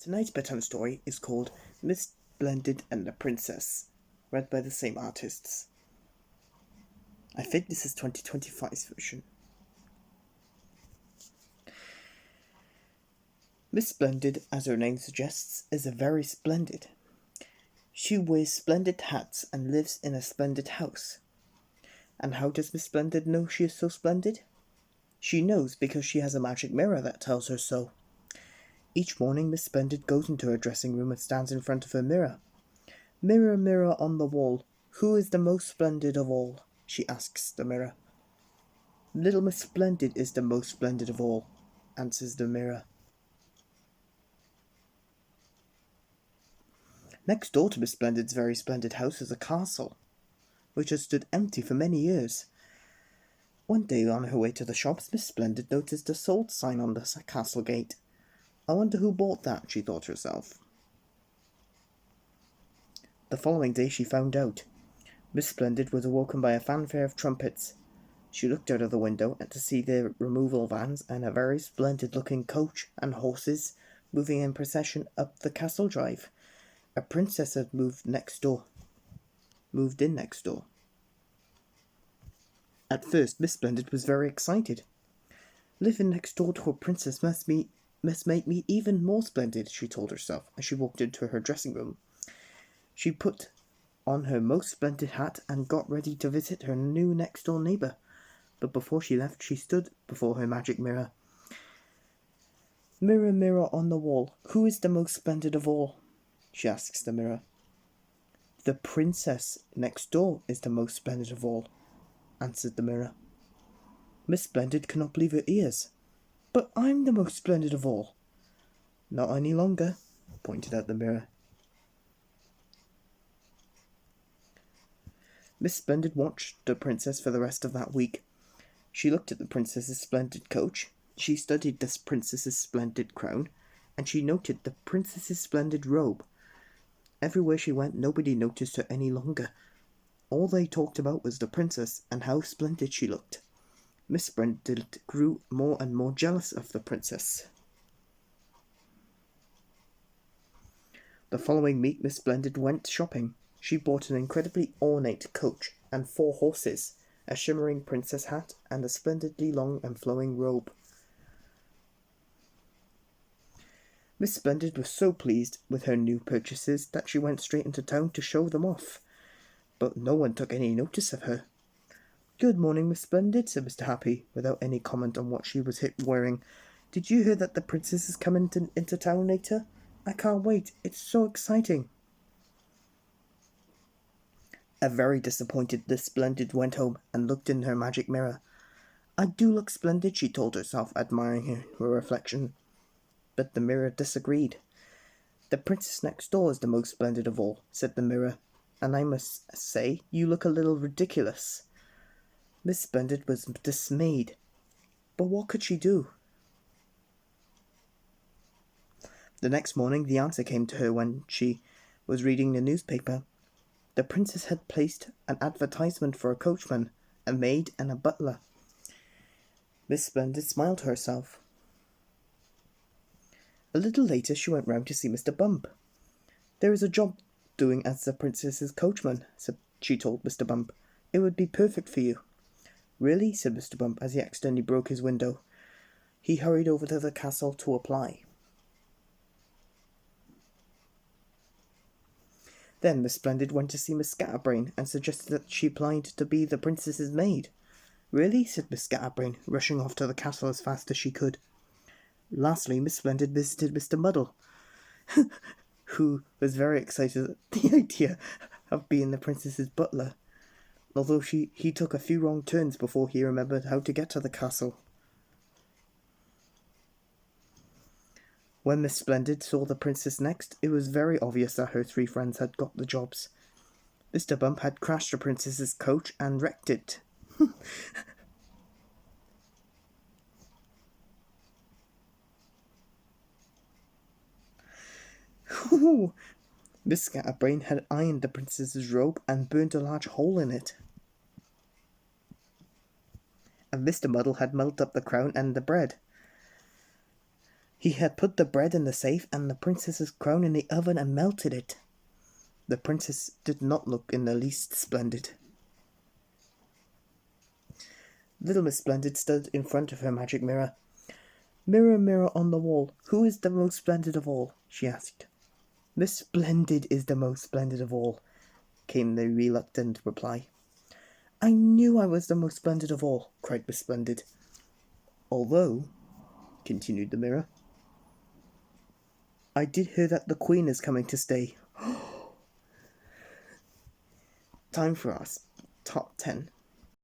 Tonight's bedtime story is called Miss Splendid and the Princess, read by the same artists. I think this is 2025's version. Miss Splendid, as her name suggests, is very splendid. She wears splendid hats and lives in a splendid house. And how does Miss Splendid know she is so splendid? She knows because she has a magic mirror that tells her so. Each morning Miss Splendid goes into her dressing room and stands in front of her mirror. Mirror, mirror on the wall, who is the most splendid of all? She asks the mirror. Little Miss Splendid is the most splendid of all, answers the mirror. Next door to Miss Splendid's very splendid house is a castle, which has stood empty for many years. One day on her way to the shops, Miss Splendid noticed a sold sign on the castle gate. I wonder who bought that, she thought to herself. The following day she found out. Miss Splendid was awoken by a fanfare of trumpets. She looked out of the window to see the removal vans and a very splendid-looking coach and horses moving in procession up the castle drive. A princess had moved in next door. At first, Miss Splendid was very excited. Living next door to a princess must make me even more splendid, she told herself as she walked into her dressing room. She put on her most splendid hat and got ready to visit her new next-door neighbour. But before she left, she stood before her magic mirror. Mirror, mirror on the wall, who is the most splendid of all? She asks the mirror. The princess next door is the most splendid of all, answered the mirror. Miss Splendid cannot believe her ears. But I'm the most splendid of all. Not any longer, pointed out the mirror. Miss Splendid watched the princess for the rest of that week. She looked at the princess's splendid coach, she studied the princess's splendid crown, and she noted the princess's splendid robe. Everywhere she went, nobody noticed her any longer. All they talked about was the princess and how splendid she looked. Miss Splendid grew more and more jealous of the princess. The following week, Miss Splendid went shopping. She bought an incredibly ornate coach and 4 horses, a shimmering princess hat, and a splendidly long and flowing robe. Miss Splendid was so pleased with her new purchases that she went straight into town to show them off. But no one took any notice of her. Good morning, Miss Splendid, said Mr. Happy, without any comment on what she was wearing. Did you hear that the princess is coming into town later? I can't wait. It's so exciting. A very disappointed Miss Splendid went home and looked in her magic mirror. I do look splendid, she told herself, admiring her reflection. But the mirror disagreed. The princess next door is the most splendid of all, said the mirror, and I must say you look a little ridiculous. Miss Splendid was dismayed, but what could she do? The next morning the answer came to her when she was reading the newspaper. The princess had placed an advertisement for a coachman, a maid, and a butler. Miss Splendid smiled to herself. A little later she went round to see Mr. Bump. There is a job doing as the princess's coachman, she told Mr. Bump. It would be perfect for you. Really? Said Mr. Bump as he accidentally broke his window. He hurried over to the castle to apply. Then Miss Splendid went to see Miss Scatterbrain and suggested that she applied to be the princess's maid. Really? Said Miss Scatterbrain, rushing off to the castle as fast as she could. Lastly, Miss Splendid visited Mr. Muddle, who was very excited at the idea of being the princess's butler, although he took a few wrong turns before he remembered how to get to the castle. When Miss Splendid saw the princess next, it was very obvious that her 3 friends had got the jobs. Mr. Bump had crashed the princess's coach and wrecked it. Miss Scatterbrain had ironed the princess's robe and burnt a large hole in it. And Mr. Muddle had muddled up the crown and the bread. He had put the bread in the safe and the princess's crown in the oven and melted it. The princess did not look in the least splendid. Little Miss Splendid stood in front of her magic mirror. "Mirror, mirror on the wall, who is the most splendid of all?" she asked. "Miss Splendid is the most splendid of all," came the reluctant reply. "I knew I was the most splendid of all," cried Miss Splendid. "Although," continued the mirror, "I did hear that the Queen is coming to stay." Time for us top 10.